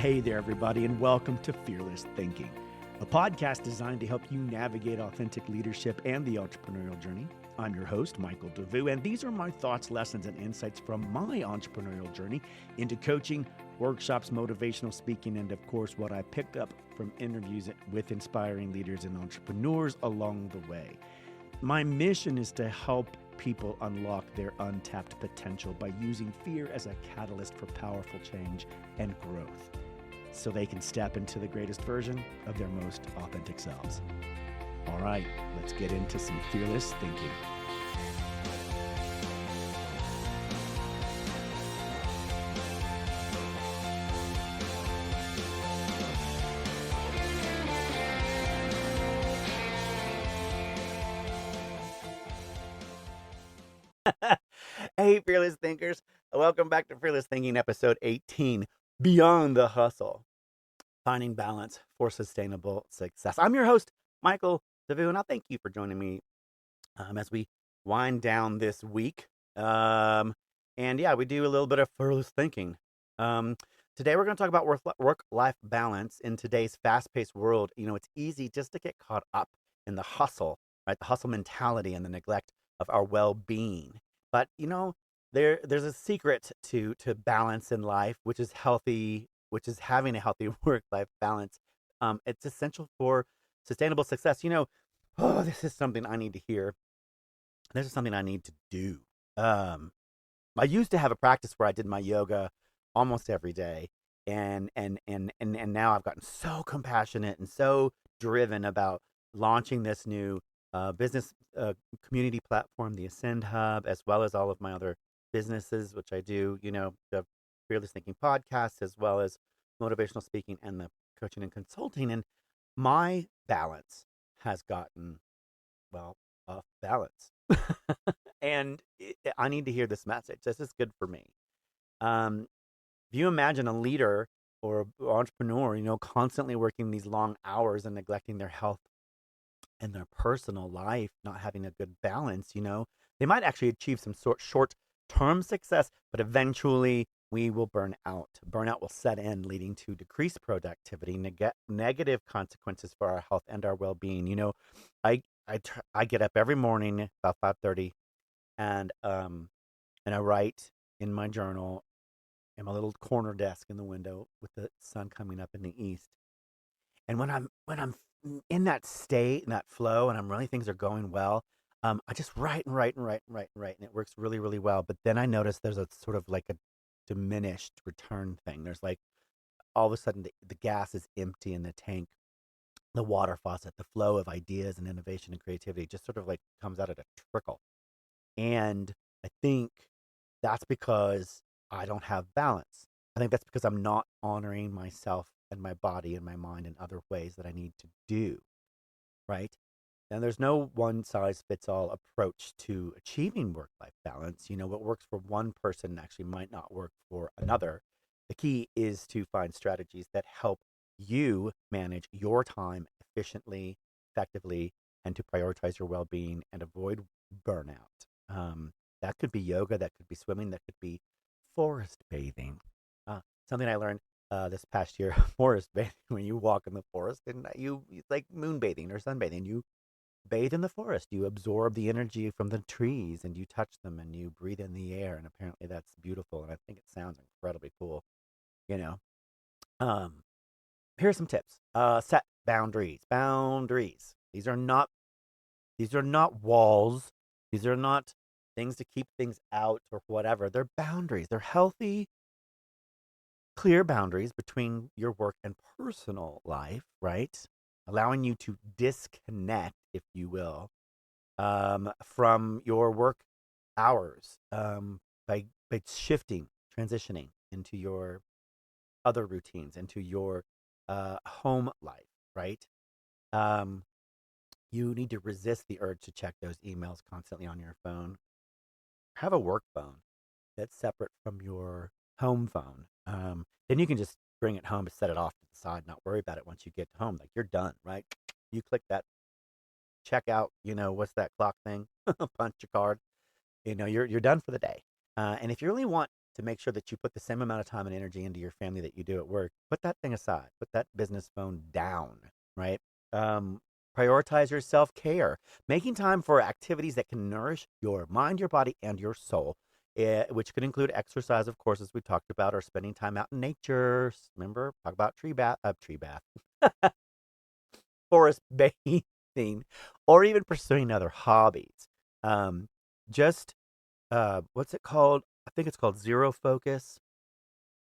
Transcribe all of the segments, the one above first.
Hey there, everybody, and welcome to Fearless Thinking, a podcast designed to help you navigate authentic leadership and the entrepreneurial journey. I'm your host, Michael Devous, and these are my thoughts, lessons, and insights from my entrepreneurial journey into coaching, workshops, motivational speaking, and of course, what I picked up from interviews with inspiring leaders and entrepreneurs along the way. My mission is to help people unlock their untapped potential by using fear as a catalyst for powerful change and growth, so they can step into the greatest version of their most authentic selves. All right, let's get into some fearless thinking. Hey, Fearless Thinkers. Welcome back to Fearless Thinking, episode 18, Beyond the Hustle, Finding Balance for Sustainable Success. I'm your host, Michael Devous, and I'll thank you for joining me as we wind down this week. We do a little bit of fearless thinking. Today, we're going to talk about work-life balance in today's fast-paced world. You know, it's easy just to get caught up in the hustle, right? The hustle mentality and the neglect of our well-being. But, you know, there's a secret to balance in life, which is healthy, which is having a healthy work-life balance. It's essential for sustainable success. You know, this is something I need to hear. This is something I need to do. I used to have a practice where I did my yoga almost every day, and now I've gotten so compassionate and so driven about launching this new business community platform, the Ascend Hub, as well as all of my other businesses, which I do, you know, the Fearless Thinking podcast, as well as motivational speaking and the coaching and consulting. And my balance has gotten, well, off balance. And I need to hear this message. This is good for me. If you imagine a leader or an entrepreneur, you know, constantly working these long hours and neglecting their health and their personal life, not having a good balance, you know, they might actually achieve some short-term success, but eventually we will burn out. Burnout will set in, leading to decreased productivity, negative consequences for our health and our well-being. You know, I get up every morning about 5:30, and I write in my journal in my little corner desk in the window with the sun coming up in the east. And when I'm in that state, in that flow, and I'm really, things are going well, I just write, and it works really, really well. But then I notice there's a sort of like a diminished return thing. There's like, all of a sudden the gas is empty in the tank, the water faucet, the flow of ideas and innovation and creativity just sort of like comes out at a trickle. And I think that's because I don't have balance. I think that's because I'm not honoring myself and my body and my mind in other ways that I need to do, right? And there's no one size fits all approach to achieving work-life balance. You know, what works for one person actually might not work for another. The key is to find strategies that help you manage your time efficiently, effectively, and to prioritize your well-being and avoid burnout. That could be yoga, that could be swimming, that could be forest bathing. Something I learned this past year, forest bathing, when you walk in the forest, and it's like moonbathing or sunbathing. You bathe in the forest, you absorb the energy from the trees, and you touch them, and you breathe in the air, and apparently that's beautiful, and I think it sounds incredibly cool, you know. Here's some tips. Set boundaries. These are not walls. These are not things to keep things out or whatever. They're boundaries. They're healthy, clear boundaries between your work and personal life, right? Allowing you to disconnect, if you will, from your work hours, by shifting, transitioning into your other routines, into your home life, right? You need to resist the urge to check those emails constantly on your phone. Have a work phone that's separate from your home phone. Then you can just bring it home and set it off to the side, not worry about it once you get home. Like, you're done, right? You click that checkout, you know, what's that clock thing? Punch your card. You know, you're done for the day. And if you really want to make sure that you put the same amount of time and energy into your family that you do at work. Put that thing aside. Put that business phone down, right? Um, Prioritize your self-care, making time for activities that can nourish your mind, your body, and your soul, which could include exercise, of course, as we talked about, or spending time out in nature. Remember, talk about tree bath, forest bathing, or even pursuing other hobbies. Um, just what's it called? I think it's called zero focus.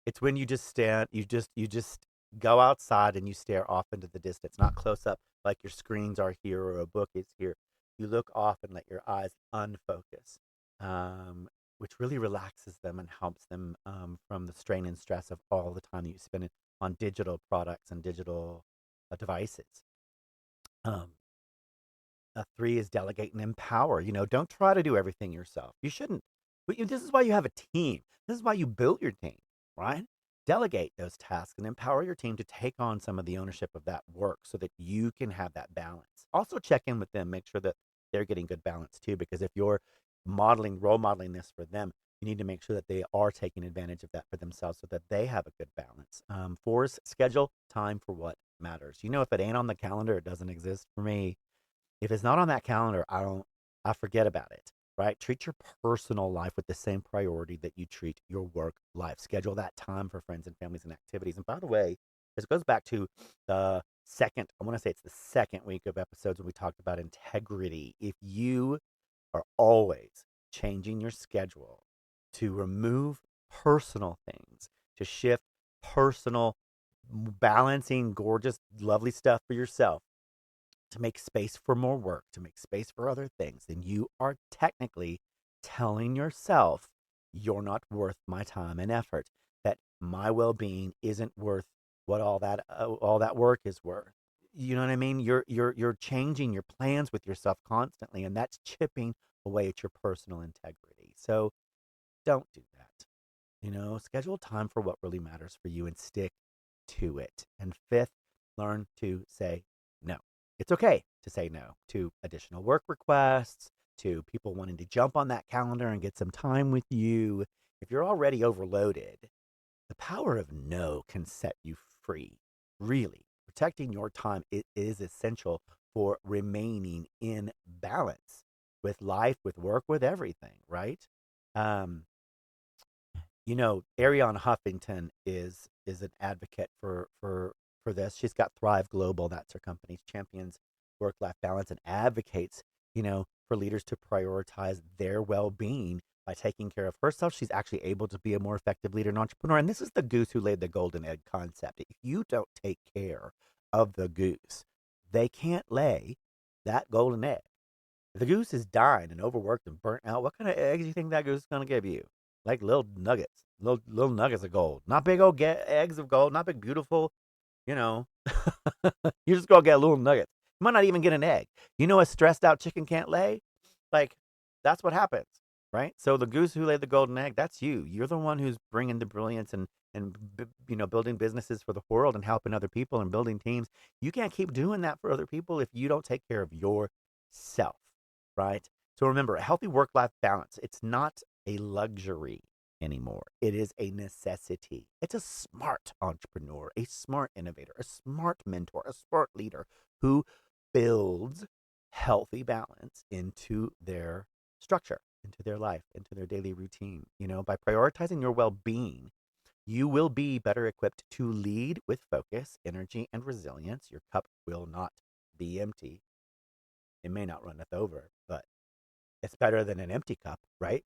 It's when you just stand, you just go outside and you stare off into the distance, not close up like your screens are here or a book is here. You look off and let your eyes unfocus, um, which really relaxes them and helps them from the strain and stress of all the time that you spend on digital products and digital devices. Um, Three is delegate and empower. Don't try to do everything yourself. You shouldn't. But this is why you have a team. This is why you built your team, right? Delegate those tasks and empower your team to take on some of the ownership of that work so that you can have that balance. Also, check in with them, make sure that they're getting good balance too, because if you're role modeling this for them, you need to make sure that they are taking advantage of that for themselves so that they have a good balance. Four is schedule time for what matters. If it ain't on the calendar, it doesn't exist for me. If it's not on that calendar, I forget about it, right? Treat your personal life with the same priority that you treat your work life. Schedule that time for friends and families and activities. And by the way, this goes back to I want to say it's the second week of episodes when we talked about integrity. If you are always changing your schedule to remove personal things, to shift personal, balancing, gorgeous, lovely stuff for yourself, to make space for more work, to make space for other things, then you are technically telling yourself you're not worth my time and effort, that my well-being isn't worth what all that work is worth. You know what I mean? You're changing your plans with yourself constantly, and that's chipping away at your personal integrity. So don't do that. Schedule time for what really matters for you and stick to it. And fifth, learn to say no. It's okay to say no to additional work requests, to people wanting to jump on that calendar and get some time with you. If you're already overloaded, the power of no can set you free. Really, protecting your time is essential for remaining in balance with life, with work, with everything, right? Um, Ariane Huffington is an advocate for this. She's got Thrive Global, that's her company, champions work-life balance and advocates, for leaders to prioritize their well-being by taking care of herself. She's actually able to be a more effective leader and entrepreneur. And this is the goose who laid the golden egg concept. If you don't take care of the goose, they can't lay that golden egg. If the goose is dying and overworked and burnt out, what kind of eggs do you think that goose is going to give you? Like little nuggets, little nuggets of gold. Not big old eggs of gold, not big beautiful, you know. You're just going to get little nuggets. You might not even get an egg. A stressed out chicken can't lay? Like, that's what happens, right? So the goose who laid the golden egg, that's you. You're the one who's bringing the brilliance and building businesses for the world and helping other people and building teams. You can't keep doing that for other people if you don't take care of yourself, right? So remember, a healthy work-life balance, it's not a luxury anymore. It is a necessity. It's a smart entrepreneur, a smart innovator, a smart mentor, a smart leader who builds healthy balance into their structure, into their life, into their daily routine. By prioritizing your well-being, you will be better equipped to lead with focus, energy, and resilience. Your cup will not be empty. It may not runneth over, but it's better than an empty cup, right?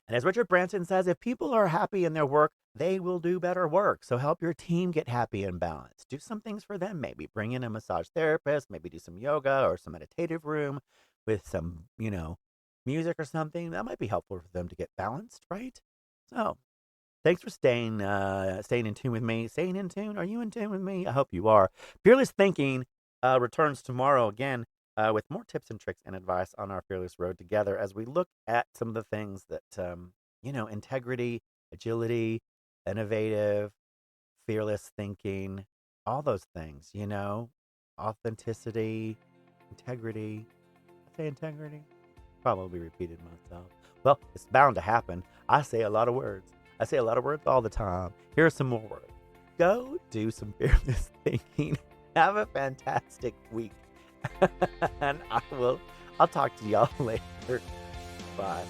And as Richard Branson says, if people are happy in their work, they will do better work. So help your team get happy and balanced. Do some things for them, maybe bring in a massage therapist, maybe do some yoga or some meditative room with some, music or something. That might be helpful for them to get balanced, right? So thanks for staying in tune with me. Staying in tune? Are you in tune with me? I hope you are. Fearless Thinking returns tomorrow again with more tips and tricks and advice on our Fearless Road together as we look at some of the things that, integrity, agility, innovative, fearless thinking, all those things, authenticity, integrity. I say integrity. Probably repeated myself. Well, it's bound to happen. I say a lot of words. I say a lot of words all the time. Here are some more words. Go do some fearless thinking. Have a fantastic week. And I'll talk to y'all later. Bye.